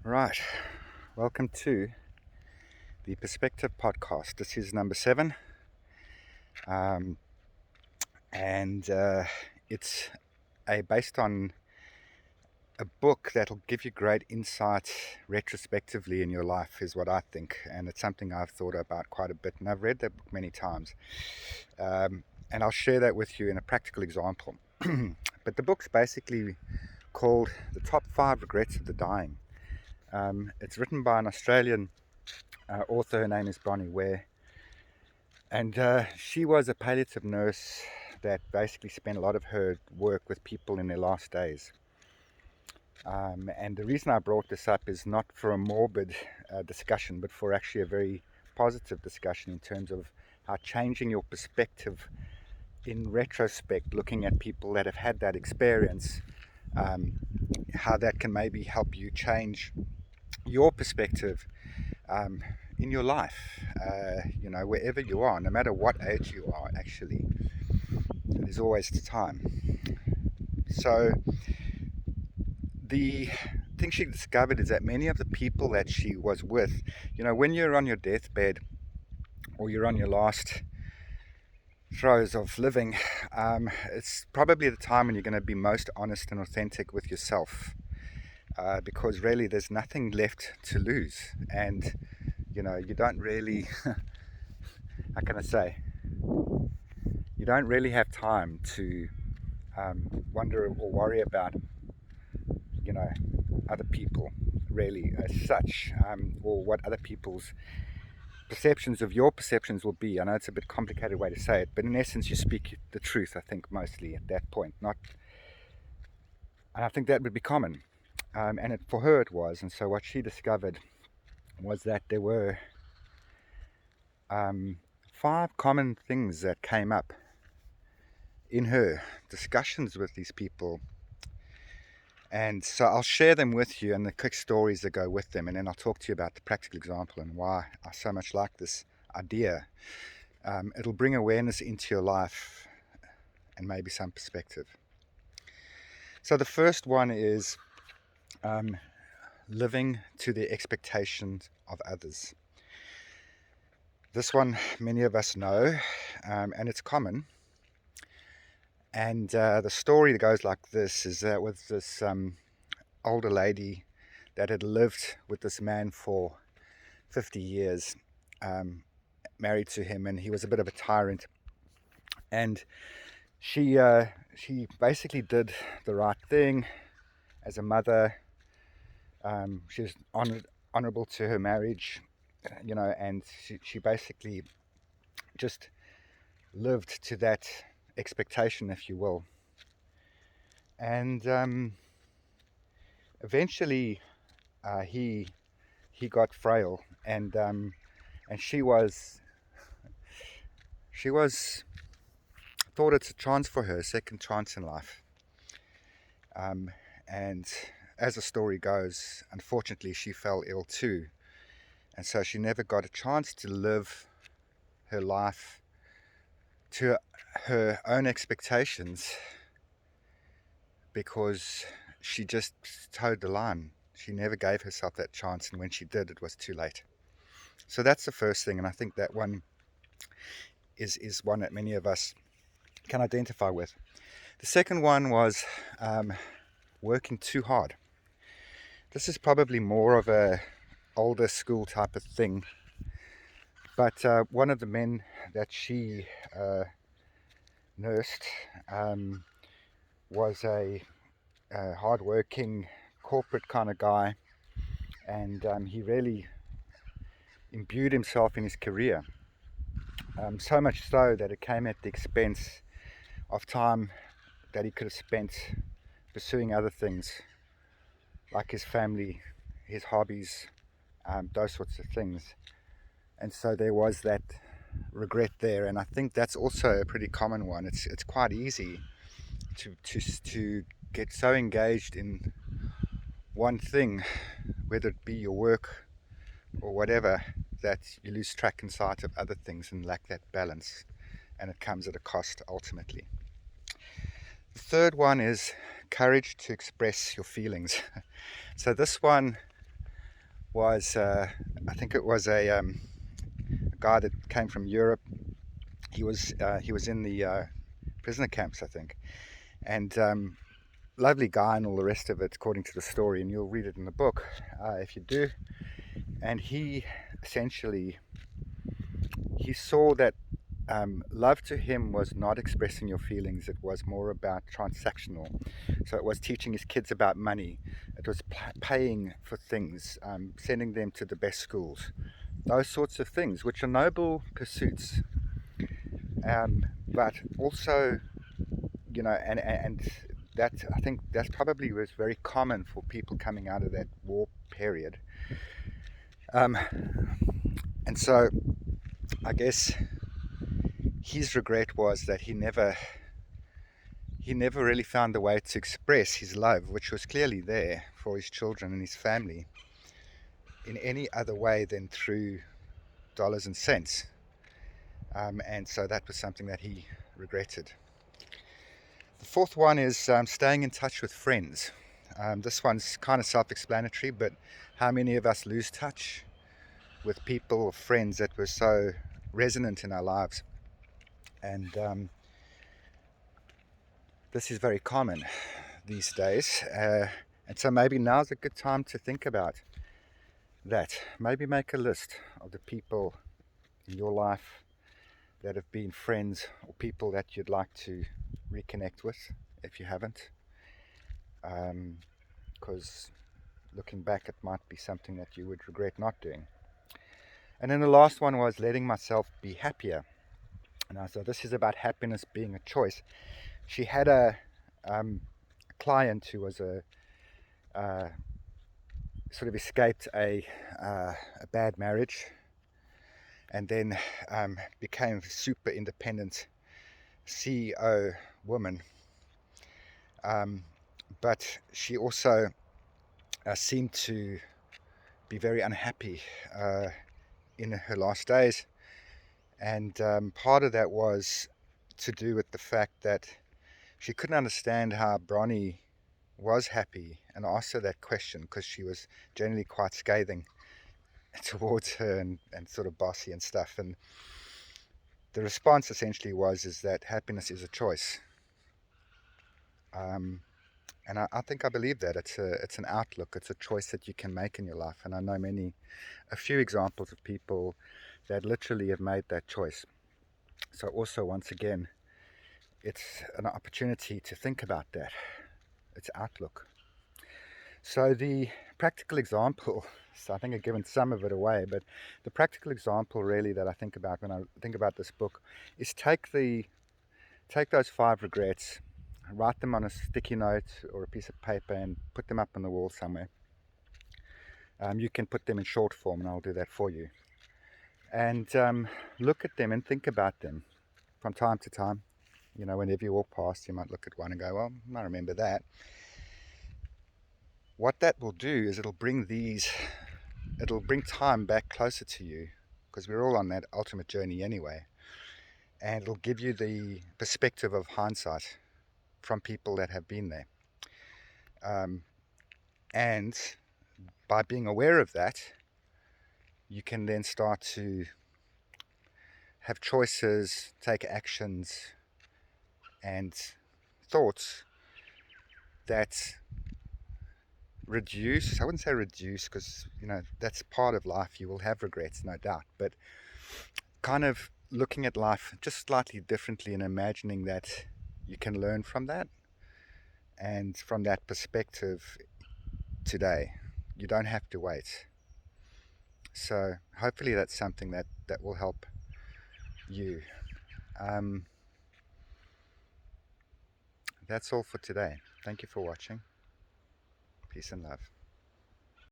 Right, welcome to the Perspective Podcast. This is number 7, um, and it's based on a book that'll give you great insight retrospectively in your life, is what I think, and it's something I've thought about quite a bit, and I've read that book many times, and I'll share that with you in a practical example. But the book's basically called The Top 5 Regrets of the Dying. It's written by an Australian author. Her name is Bronnie Ware, and she was a palliative nurse that basically spent a lot of her work with people in their last days. And the reason I brought this up is not for a morbid discussion, but for actually a very positive discussion in terms of how changing your perspective in retrospect, looking at people that have had that experience, how that can maybe help you change your perspective in your life, wherever you are, no matter what age you are, actually, there's always the time. So the thing she discovered is that many of the people that she was with, when you're on your deathbed or you're on your last throes of living, it's probably the time when you're going to be most honest and authentic with yourself, because really there's nothing left to lose, and you don't really how can I say, you don't really have time to wonder or worry about other people really as such, or what other people's perceptions of your perceptions will be. I know it's a bit complicated way to say it, but in essence you speak the truth, I think, mostly at that point. Not, and I think that would be common, and for her it was. And so what she discovered was that there were 5 common things that came up in her discussions with these people. And so I'll share them with you and the quick stories that go with them, and then I'll talk to you about the practical example and why I so much like this idea. It'll bring awareness into your life and maybe some perspective. So the first one is living to the expectations of others. This one many of us know, and it's common. And the story that goes like this is that with this older lady that had lived with this man for 50 years, married to him, and he was a bit of a tyrant. And she basically did the right thing as a mother. She was honorable to her marriage, and she basically just lived to that expectation, if you will. And eventually he got frail, and she was thought it's a chance for her, a second chance in life. And as the story goes, unfortunately she fell ill too, and so she never got a chance to live her life to her own expectations, because she just towed the line. She never gave herself that chance, and when she did, it was too late. So that's the first thing, and I think that one is one that many of us can identify with. The second one was working too hard. This is probably more of a older school type of thing, but one of the men that she nursed was a hard-working corporate kind of guy, and he really imbued himself in his career, so much so that it came at the expense of time that he could have spent pursuing other things like his family, his hobbies, those sorts of things. And so there was that regret there, and I think that's also a pretty common one. It's quite easy to get so engaged in one thing, whether it be your work or whatever, that you lose track and sight of other things and lack that balance, and it comes at a cost ultimately. The third one is courage to express your feelings. So this one was, I think it was a guy that came from Europe. He was in the prisoner camps, I think, and lovely guy and all the rest of it, according to the story, and you'll read it in the book if you do. And he essentially he saw that love to him was not expressing your feelings, it was more about transactional. So it was teaching his kids about money, it was paying for things, sending them to the best schools, those sorts of things, which are noble pursuits, but also, and that, I think that probably was very common for people coming out of that war period. And so I guess his regret was that he never really found a way to express his love, which was clearly there for his children and his family, in any other way than through dollars and cents. And so that was something that he regretted. The fourth one is staying in touch with friends. This one's kind of self-explanatory, but how many of us lose touch with people or friends that were so resonant in our lives? And this is very common these days. And so maybe now's a good time to think about that. Maybe make a list of the people in your life that have been friends or people that you'd like to reconnect with if you haven't. Because looking back, it might be something that you would regret not doing. And then the last one was letting myself be happier. Now, so this is about happiness being a choice. She had a client who was sort of escaped a bad marriage, and then became a super independent CEO woman. But she also seemed to be very unhappy in her last days. And part of that was to do with the fact that she couldn't understand how Bronnie was happy, and asked her that question because she was generally quite scathing towards her and sort of bossy and stuff. And the response essentially is that happiness is a choice. And I think I believe that it's an outlook, it's a choice that you can make in your life. And I know a few examples of people that literally have made that choice. So also, once again, it's an opportunity to think about that. It's outlook. So the practical example, so I think I've given some of it away, but the practical example really that I think about when I think about this book is take those 5 regrets, write them on a sticky note or a piece of paper and put them up on the wall somewhere. You can put them in short form and I'll do that for you. And look at them and think about them from time to time. Whenever you walk past, you might look at one and go, well, I remember that. What that will do is it'll bring time back closer to you, because we're all on that ultimate journey anyway. And it'll give you the perspective of hindsight from people that have been there. And by being aware of that, you can then start to have choices, take actions and thoughts that reduce, I wouldn't say reduce, because that's part of life, you will have regrets, no doubt, but kind of looking at life just slightly differently and imagining that you can learn from that. And from that perspective today, you don't have to wait. So hopefully that's something that will help you. That's all for today. Thank you for watching. Peace and love.